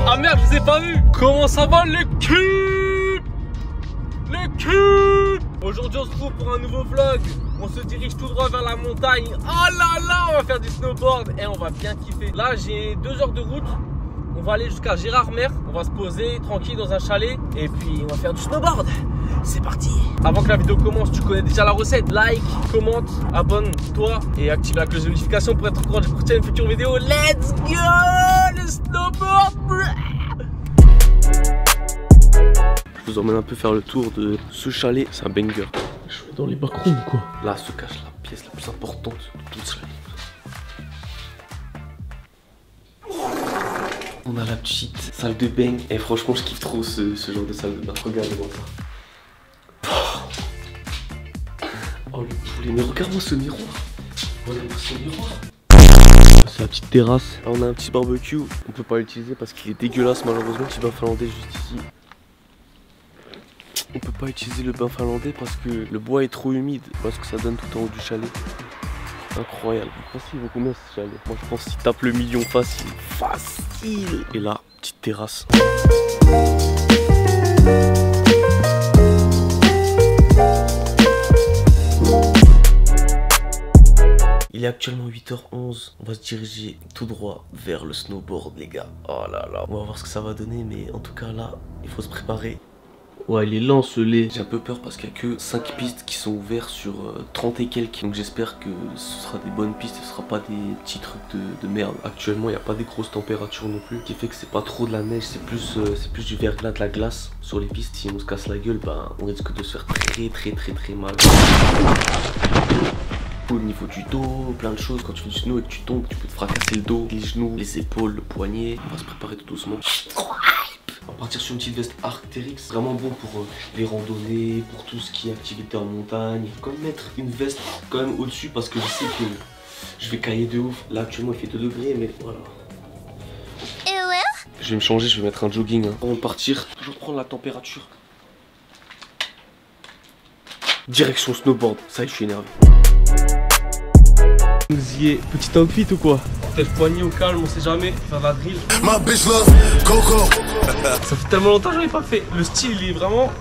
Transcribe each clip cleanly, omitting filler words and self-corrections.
Ah merde, je vous ai pas vu. Comment ça va l'équipe? L'équipe. Aujourd'hui on se retrouve pour un nouveau vlog. On se dirige tout droit vers la montagne. Oh là là, on va faire du snowboard et on va bien kiffer. Là j'ai 2 heures de route. On va aller jusqu'à Gérardmer. On va se poser tranquille dans un chalet et puis on va faire du snowboard. C'est parti. Avant que la vidéo commence, tu connais déjà la recette. Like, commente, abonne-toi et active la cloche de notification pour être au courant des prochaines futures vidéos. Let's go le snowboard. Je vous emmène un peu faire le tour de ce chalet. C'est un banger. Je suis dans les backrooms quoi. Là se cache la pièce la plus importante de tout ce chalet. On a la petite salle de bain. Et franchement je kiffe trop ce genre de salle de bain. Regardez-moi ça. Oh le poulet, mais regarde-moi ce miroir. Regarde-moi ce miroir. C'est la petite terrasse. Là, on a un petit barbecue. On peut pas l'utiliser parce qu'il est dégueulasse malheureusement. Petit bain finlandais juste ici. On peut pas utiliser le bain finlandais parce que le bois est trop humide. Parce que ça donne tout en haut du chalet. Incroyable. Vous pensez il vaut combien ce chalet? Moi je pense qu'il tape le million facile. Facile. Et là, petite terrasse. Il est actuellement 8h11, on va se diriger tout droit vers le snowboard les gars. Oh là là, on va voir ce que ça va donner mais en tout cas là, il faut se préparer. Ouais il est lent ce lait. J'ai un peu peur parce qu'il n'y a que 5 pistes qui sont ouvertes sur 30 et quelques. Donc j'espère que ce sera des bonnes pistes, ce sera pas des petits trucs de merde. Actuellement il n'y a pas des grosses températures non plus, ce qui fait que c'est pas trop de la neige, c'est plus du verglas, de la glace sur les pistes. Si on se casse la gueule, ben on risque de se faire très mal. Au niveau du dos, plein de choses. Quand tu fais du snow et que tu tombes, tu peux te fracasser le dos, les genoux, les épaules, le poignet. On va se préparer tout doucement. On va partir sur une petite veste Arc'teryx, vraiment bon pour les randonnées, pour tout ce qui est activité en montagne. Quand même mettre une veste quand même au-dessus parce que je sais que je vais cailler de ouf. Là actuellement il fait 2 degrés mais voilà. Je vais me changer, je vais mettre un jogging hein. Avant de partir, toujours prendre la température. Direction snowboard, ça y est je suis énervé. Petit outfit ou quoi? Peut-être poignet au calme, on sait jamais. Faire la drill. Ça fait tellement longtemps que j'en ai pas fait. Le style il est vraiment.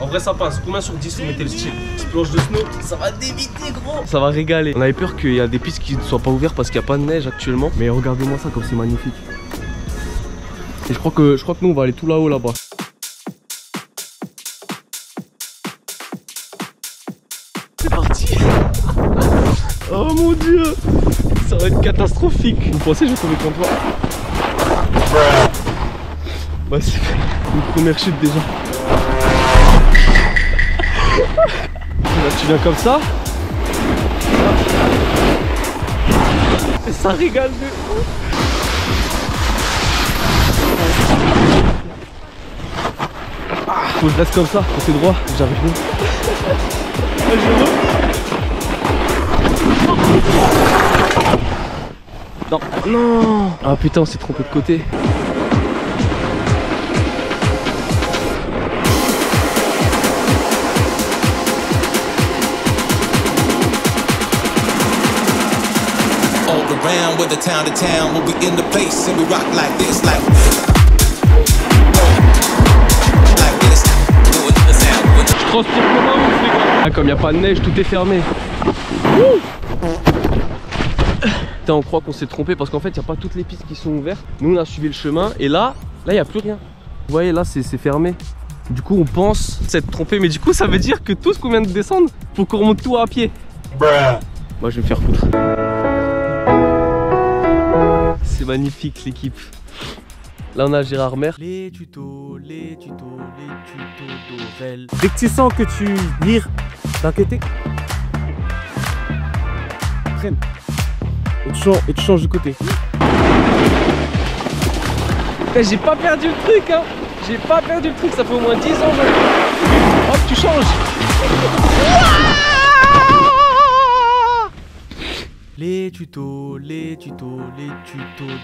En vrai ça passe. Combien sur 10 vous mettez le style? Petite planche de snow, ça va déviter gros. Ça va régaler. On avait peur qu'il y a des pistes qui ne soient pas ouvertes parce qu'il n'y a pas de neige actuellement. Mais regardez-moi ça comme c'est magnifique. Et je crois que nous on va aller tout là-haut là-bas. C'est parti. Oh mon dieu, ça va être catastrophique. Vous pensez que je vais tomber contre toi? Bah c'est une première chute déjà. Là tu viens comme ça. Et ça régale de ouf. Faut que je laisse comme ça, c'est droit, j'arrive pas. Non, non. Ah putain on s'est trompé de côté. All around with the town to town, we'll be in the place and we rock like this, like this. Je transpire comme un ouf les gars. Ah, comme il n'y a pas de neige, tout est fermé. Putain, on croit qu'on s'est trompé parce qu'en fait il n'y a pas toutes les pistes qui sont ouvertes. Nous on a suivi le chemin et là il n'y a plus rien. Vous voyez là c'est fermé. Du coup on pense s'être trompé mais du coup ça veut dire que tout ce qu'on vient de descendre, faut qu'on remonte tout à pied. Moi je vais me faire foutre. C'est magnifique l'équipe. Là on a Gérardmer. Les tutos d'Aurel. Dès que tu sens que tu vires d'un côté, freine. Et tu changes de côté. J'ai pas perdu le truc hein. J'ai pas perdu le truc, ça fait au moins 10 ans. Hop tu changes. Les tutos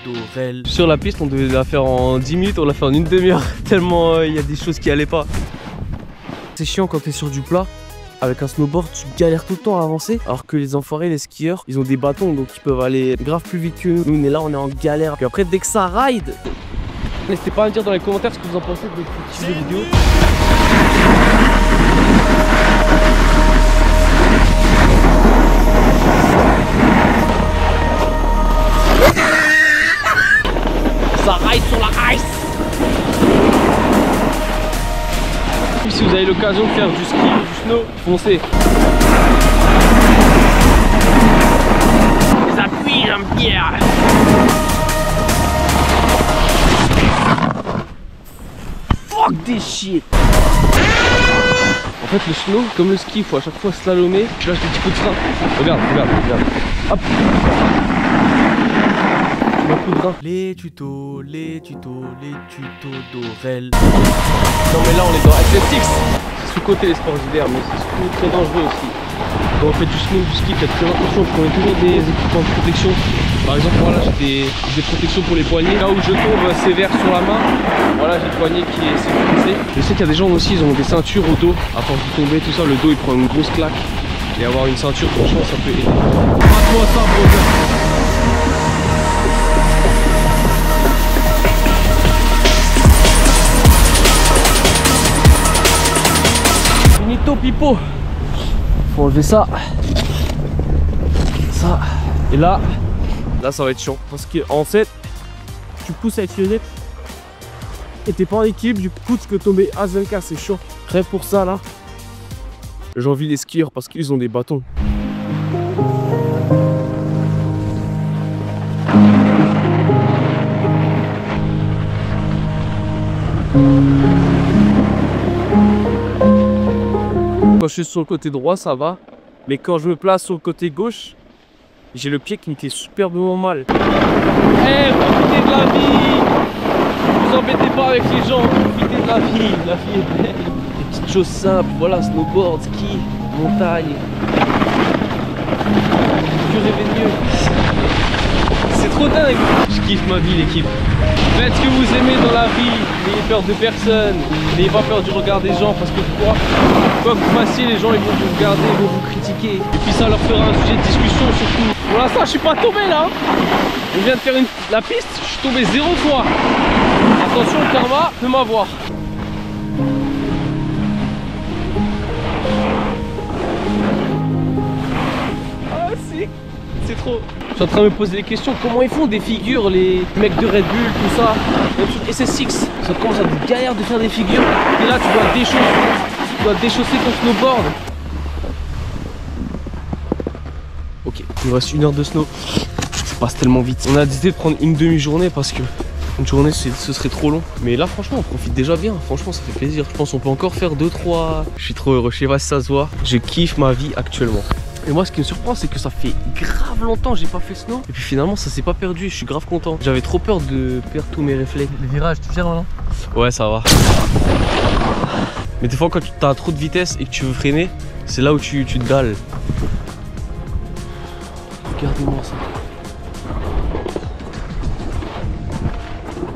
d'Aurel. Sur la piste on devait la faire en 10 minutes, on l'a fait en une demi-heure. Tellement il y a des choses qui allaient pas. C'est chiant quand t'es sur du plat. Avec un snowboard, tu galères tout le temps à avancer. Alors que les enfoirés, les skieurs, ils ont des bâtons donc ils peuvent aller grave plus vite que nous. Nous, on est là, on est en galère. Puis après, dès que ça ride, N'hésitez pas à me dire dans les commentaires ce que vous en pensez de ce type de vidéo. Ça ride sur la ice. Si vous avez l'occasion de faire du ski ou du snow, foncez. Les appuis, j'aime bien. Fuck des shit. En fait le snow, comme le ski, il faut à chaque fois slalomer. Tu lâches des petits coups de frein. Regarde, regarde, regarde. Hop. Les tutos d'Aurel. Non mais là on est dans Athletics. C'est sous-côté les sports d'hiver, mais c'est surtout très dangereux aussi. Quand on fait du snow, du ski, faites très attention, je prenais toujours des équipements de protection. Par exemple voilà, j'ai des protections pour les poignets. Là où je tombe sévère sur la main, voilà, j'ai le poignet qui est sécurisé. Je sais qu'il y a des gens aussi, ils ont des ceintures au dos. À force de tomber, tout ça, le dos il prend une grosse claque. Et avoir une ceinture, franchement ça peut aider. Passe-moi ça, brother. Pipo, faut enlever ça, et là ça va être chiant parce que en fait tu pousses avec les et t'es pas en équilibre, du coup tu peux tomber à 24, c'est chaud. Crève pour ça là. J'envie les skieurs parce qu'ils ont des bâtons. Quand je suis sur le côté droit, ça va. Mais quand je me place sur le côté gauche, j'ai le pied qui me fait superbement mal. Eh, profitez de la vie! Vous embêtez pas avec les gens, profitez de la vie est belle. Des petites choses simples, voilà, snowboard, ski, montagne. Je rêvais mieux. C'est trop dingue. Je kiffe ma vie, l'équipe. Faites ce que vous aimez dans la vie. N'ayez peur de personne. N'ayez pas peur du regard des gens parce que quoi que vous fassiez, les gens ils vont vous regarder, ils vont vous critiquer. Et puis ça leur fera un sujet de discussion surtout. Pour l'instant, je suis pas tombé là. On vient de faire la piste, je suis tombé 0 fois. Attention, le karma peut m'avoir. Ah si, c'est trop. Je suis en train de me poser des questions, comment ils font des figures les mecs de Red Bull, tout ça. Même sur SSX, ça commence à être galère de faire des figures. Et là tu dois déchausser ton snowboard. Ok, il nous reste 1 heure de snow. Ça passe tellement vite. On a décidé de prendre une demi-journée parce que une journée ce serait trop long. Mais là franchement on profite déjà bien. Franchement ça fait plaisir. Je pense qu'on peut encore faire 2-3. Je suis trop heureux, je sais pas si ça se voit. Je kiffe ma vie actuellement. Et moi ce qui me surprend c'est que ça fait grave longtemps que j'ai pas fait snow. Et puis finalement ça s'est pas perdu, je suis grave content. J'avais trop peur de perdre tous mes réflexes. Les virages, tu gères maintenant? Ouais ça va. Mais des fois quand tu as trop de vitesse et que tu veux freiner, c'est là où tu te dalles. Regardez-moi ça.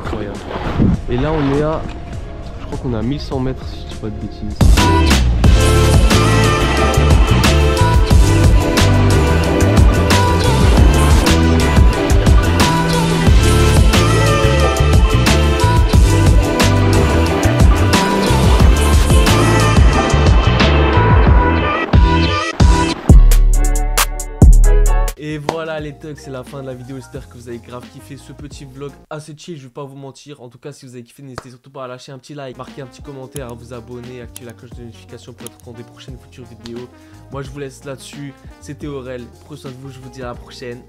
Incroyable. Et là on est à... Je crois qu'on est à 1100 mètres si je dis pas de bêtises. Et voilà les thugs, c'est la fin de la vidéo, j'espère que vous avez grave kiffé ce petit vlog assez chill, je vais pas vous mentir. En tout cas si vous avez kiffé, n'hésitez surtout pas à lâcher un petit like, marquer un petit commentaire, à vous abonner, activer la cloche de notification pour être au courant des prochaines futures vidéos. Moi je vous laisse là-dessus, c'était Aurel, prenez soin de vous, je vous dis à la prochaine,